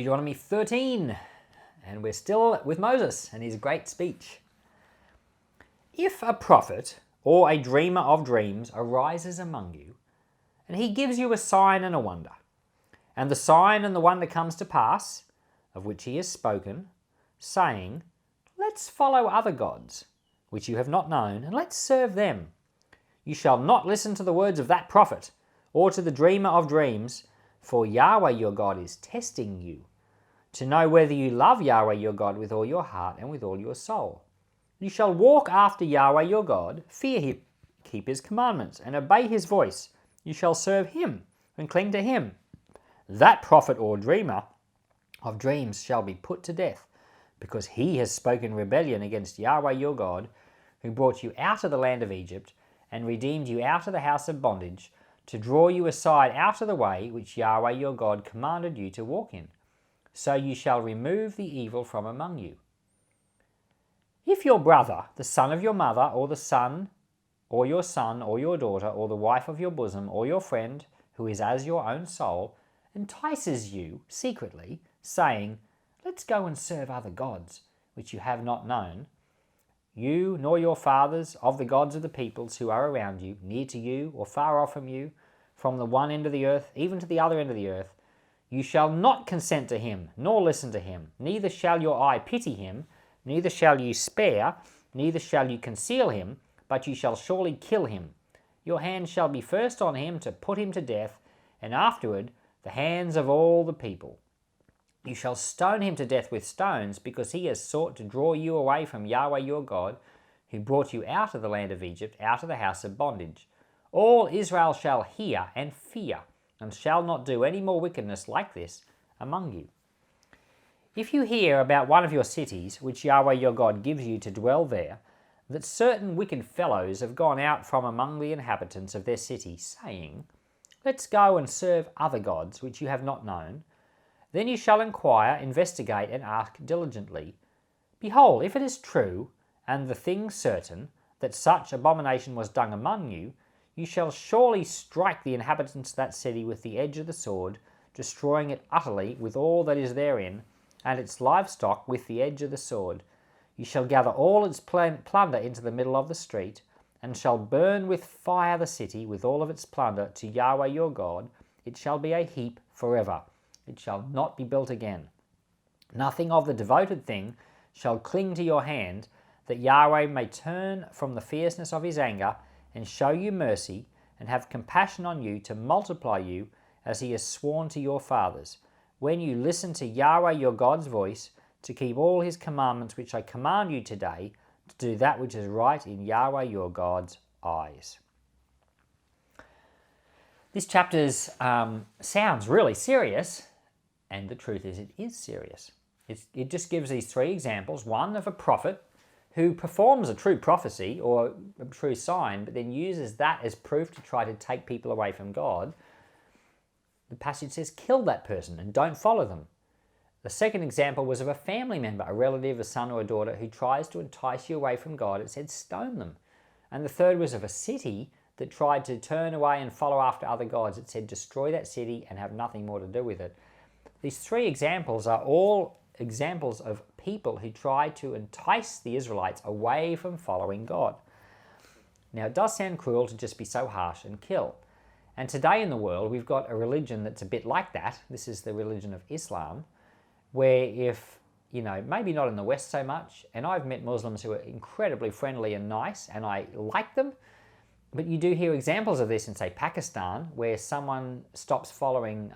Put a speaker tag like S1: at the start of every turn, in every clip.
S1: Deuteronomy 13, and we're still with Moses and his great speech. If a prophet or a dreamer of dreams arises among you, and he gives you a sign and a wonder, and the sign and the wonder comes to pass, of which he has spoken, saying, let's follow other gods, which you have not known, and let's serve them. You shall not listen to the words of that prophet, or to the dreamer of dreams, for Yahweh your God is testing you, to know whether you love Yahweh your God with all your heart and with all your soul. You shall walk after Yahweh your God, fear him, keep his commandments, and obey his voice. You shall serve him and cling to him. That prophet or dreamer of dreams shall be put to death, because he has spoken rebellion against Yahweh your God, who brought you out of the land of Egypt and redeemed you out of the house of bondage, to draw you aside out of the way which Yahweh your God commanded you to walk in. So you shall remove the evil from among you. If your brother, the son of your mother, or the son, or your daughter, or the wife of your bosom, or your friend, who is as your own soul, entices you secretly, saying, let's go and serve other gods, which you have not known, you nor your fathers of the gods of the peoples who are around you, near to you or far off from you, from the one end of the earth even to the other end of the earth, you shall not consent to him, nor listen to him, neither shall your eye pity him, neither shall you spare, neither shall you conceal him, but you shall surely kill him. Your hand shall be first on him to put him to death, and afterward the hands of all the people. You shall stone him to death with stones, because he has sought to draw you away from Yahweh your God, who brought you out of the land of Egypt, out of the house of bondage. All Israel shall hear and fear, and shall not do any more wickedness like this among you. If you hear about one of your cities, which Yahweh your God gives you to dwell there, that certain wicked fellows have gone out from among the inhabitants of their city, saying, let's go and serve other gods which you have not known, then you shall inquire, investigate, and ask diligently. Behold, if it is true, and the thing certain, that such abomination was done among you, you shall surely strike the inhabitants of that city with the edge of the sword, destroying it utterly with all that is therein, and its livestock with the edge of the sword. You shall gather all its plunder into the middle of the street, and shall burn with fire the city with all of its plunder to Yahweh your God. It shall be a heap forever. It shall not be built again. Nothing of the devoted thing shall cling to your hand, that Yahweh may turn from the fierceness of his anger, and show you mercy, and have compassion on you, to multiply you, as he has sworn to your fathers, when you listen to Yahweh your God's voice, to keep all his commandments which I command you today, to do that which is right in Yahweh your God's eyes. This chapter sounds really serious, and the truth is it is serious. It just gives these three examples, one of a prophet who performs a true prophecy or a true sign, but then uses that as proof to try to take people away from God. The passage says, kill that person and don't follow them. The second example was of a family member, a relative, a son or a daughter, who tries to entice you away from God. It said, stone them. And the third was of a city that tried to turn away and follow after other gods. It said, destroy that city and have nothing more to do with it. These three examples are all examples of people who tried to entice the Israelites away from following God. Now, it does sound cruel to just be so harsh and kill. And today in the world, we've got a religion that's a bit like that. This is the religion of Islam, where if, maybe not in the West so much, and I've met Muslims who are incredibly friendly and nice, and I like them, but you do hear examples of this in, say, Pakistan, where someone stops following,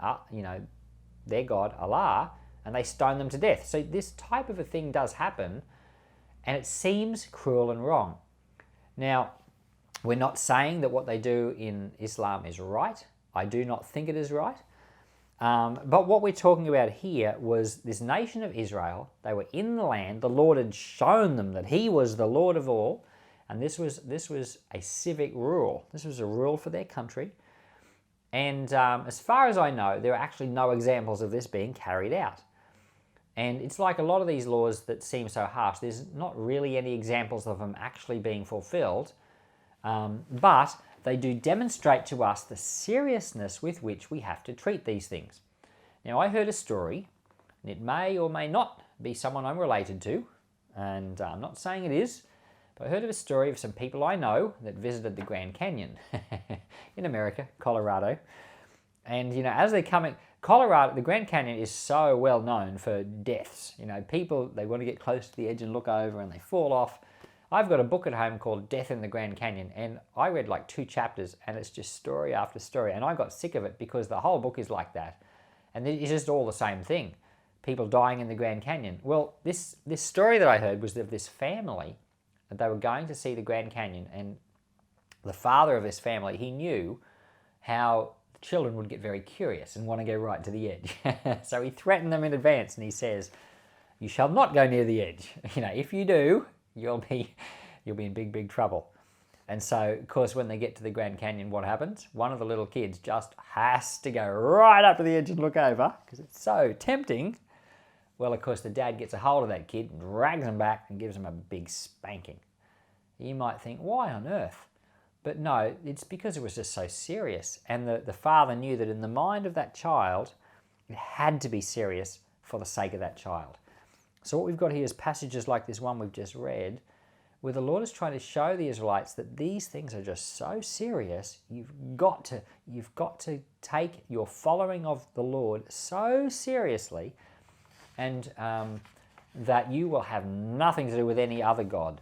S1: their God, Allah, and they stone them to death. So this type of a thing does happen, and it seems cruel and wrong. Now, we're not saying that what they do in Islam is right. I do not think it is right. But what we're talking about here was this nation of Israel. They were in the land. The Lord had shown them that he was the Lord of all, and this was a civic rule. This was a rule for their country. And as far as I know, there are actually no examples of this being carried out. And it's like a lot of these laws that seem so harsh. There's not really any examples of them actually being fulfilled, but they do demonstrate to us the seriousness with which we have to treat these things. Now, I heard a story And it may or may not be someone I'm related to, and I'm not saying it is, but I heard of a story of some people I know that visited the Grand Canyon in America, Colorado. And, as they're coming, Colorado, the Grand Canyon is so well known for deaths. People, they want to get close to the edge and look over and they fall off. I've got a book at home called Death in the Grand Canyon, and I read like 2 chapters, and it's just story after story. And I got sick of it because the whole book is like that. And it's just all the same thing. People dying in the Grand Canyon. Well, this story that I heard was of this family, that they were going to see the Grand Canyon, and the father of this family, he knew how children would get very curious and want to go right to the edge. So he threatened them in advance, and he says, "You shall not go near the edge. If you do, you'll be in big trouble." And so, of course, when they get to the Grand Canyon, what happens? One of the little kids just has to go right up to the edge and look over because it's so tempting. Well, of course, the dad gets a hold of that kid and drags him back and gives him a big spanking. You might think, why on earth? But no, it's because it was just so serious. And the father knew that in the mind of that child, it had to be serious for the sake of that child. So what we've got here is passages like this one we've just read, where the Lord is trying to show the Israelites that these things are just so serious. You've got to take your following of the Lord so seriously, and that you will have nothing to do with any other god.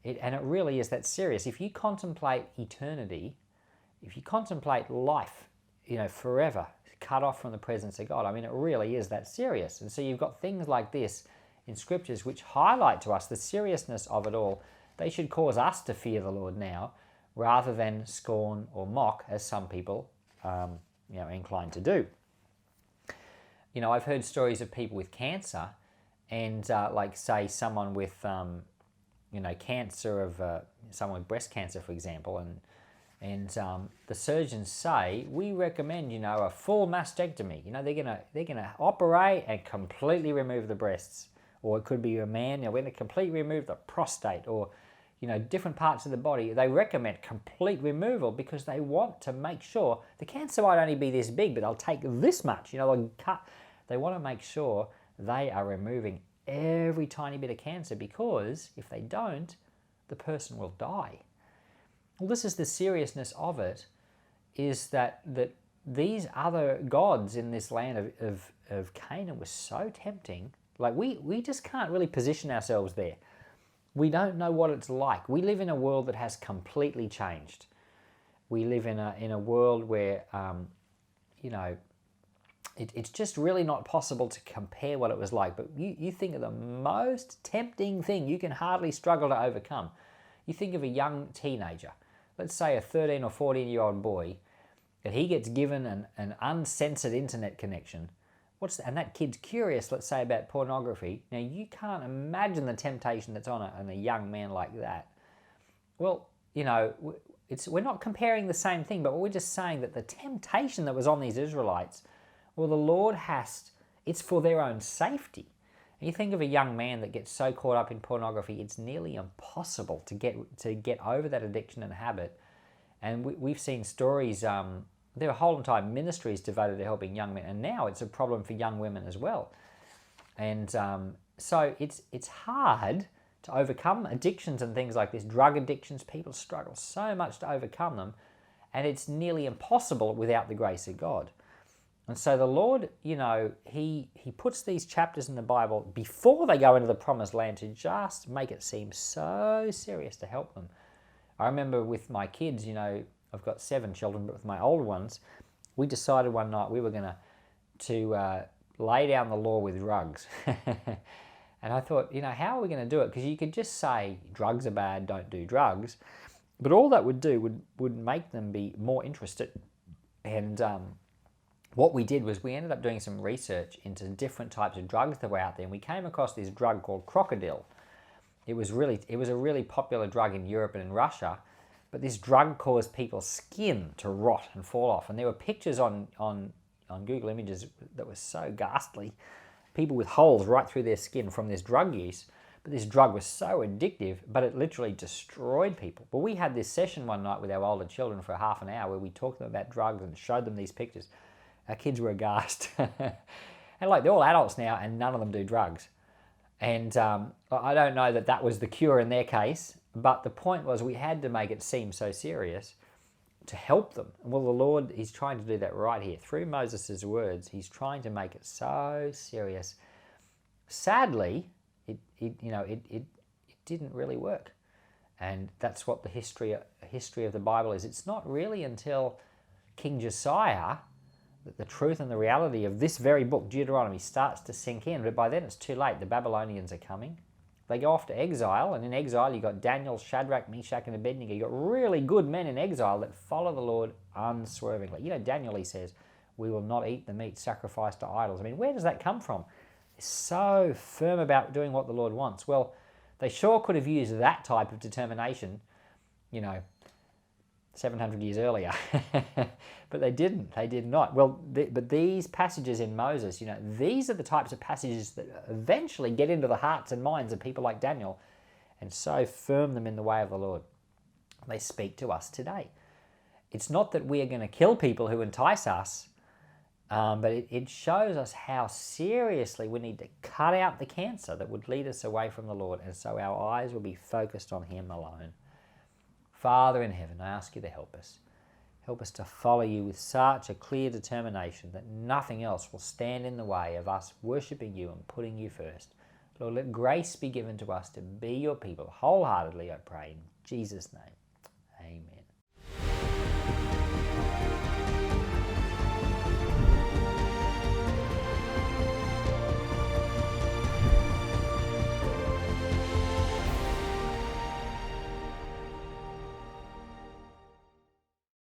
S1: And it really is that serious. If you contemplate eternity, if you contemplate life, forever, cut off from the presence of God, it really is that serious. And so you've got things like this in scriptures which highlight to us the seriousness of it all. They should cause us to fear the Lord now, rather than scorn or mock, as some people are inclined to do. I've heard stories of people with cancer, and like say someone with cancer of someone with breast cancer, for example, and the surgeons say, we recommend a full mastectomy. They're gonna operate and completely remove the breasts, or it could be a man. We're gonna completely remove the prostate, or different parts of the body. They recommend complete removal because they want to make sure the cancer might only be this big, but they'll take this much. They'll cut. They want to make sure they are removing every tiny bit of cancer, because if they don't, the person will die. Well, this is the seriousness of it, is that these other gods in this land of Canaan were so tempting. Like we just can't really position ourselves there. We don't know what it's like. We live in a world that has completely changed. We live in a world where it's just really not possible to compare what it was like. But you think of the most tempting thing you can hardly struggle to overcome. You think of a young teenager, let's say a 13 or 14-year-old boy, that he gets given an uncensored internet connection. And that kid's curious, let's say, about pornography. Now, you can't imagine the temptation that's on a young man like that. Well, we're not comparing the same thing, but we're just saying that the temptation that was on these Israelites, well, the Lord it's for their own safety. And you think of a young man that gets so caught up in pornography, it's nearly impossible to get over that addiction and habit. And we've seen stories, there are whole entire ministries devoted to helping young men, and now it's a problem for young women as well. And so it's hard to overcome addictions and things like this. Drug addictions, people struggle so much to overcome them, and it's nearly impossible without the grace of God. And so the Lord, he puts these chapters in the Bible before they go into the promised land to just make it seem so serious to help them. I remember with my kids, I've got 7 children, but with my older ones, we decided one night we were going to lay down the law with drugs. And I thought, how are we going to do it? Because you could just say drugs are bad, don't do drugs. But all that would do would make them be more interested. And what we did was we ended up doing some research into different types of drugs that were out there, and we came across this drug called crocodile. It was a really popular drug in Europe and in Russia, but this drug caused people's skin to rot and fall off. And there were pictures on Google Images that were so ghastly. People with holes right through their skin from this drug use. But this drug was so addictive, but it literally destroyed people. But we had this session one night with our older children for half an hour where we talked to them about drugs and showed them these pictures. Our kids were aghast. And like, they're all adults now and none of them do drugs. And I don't know that that was the cure in their case, but the point was we had to make it seem so serious to help them. Well, the Lord, he's trying to do that right here. Through Moses' words, he's trying to make it so serious. Sadly, it didn't really work. And that's what the history of the Bible is. It's not really until King Josiah that the truth and the reality of this very book, Deuteronomy, starts to sink in. But by then it's too late. The Babylonians are coming. They go off to exile, and in exile you've got Daniel, Shadrach, Meshach, and Abednego. You've got really good men in exile that follow the Lord unswervingly. You know, Daniel, he says, we will not eat the meat sacrificed to idols. I mean, where does that come from? They're so firm about doing what the Lord wants. Well, they sure could have used that type of determination, 700 years earlier. But they didn't. They did not. Well, but these passages in Moses, these are the types of passages that eventually get into the hearts and minds of people like Daniel and so firm them in the way of the Lord. They speak to us today. It's not that we are going to kill people who entice us, but it shows us how seriously we need to cut out the cancer that would lead us away from the Lord, and so our eyes will be focused on him alone. Father in heaven, I ask you to help us. Help us to follow you with such a clear determination that nothing else will stand in the way of us worshipping you and putting you first. Lord, let grace be given to us to be your people wholeheartedly, I pray, in Jesus' name.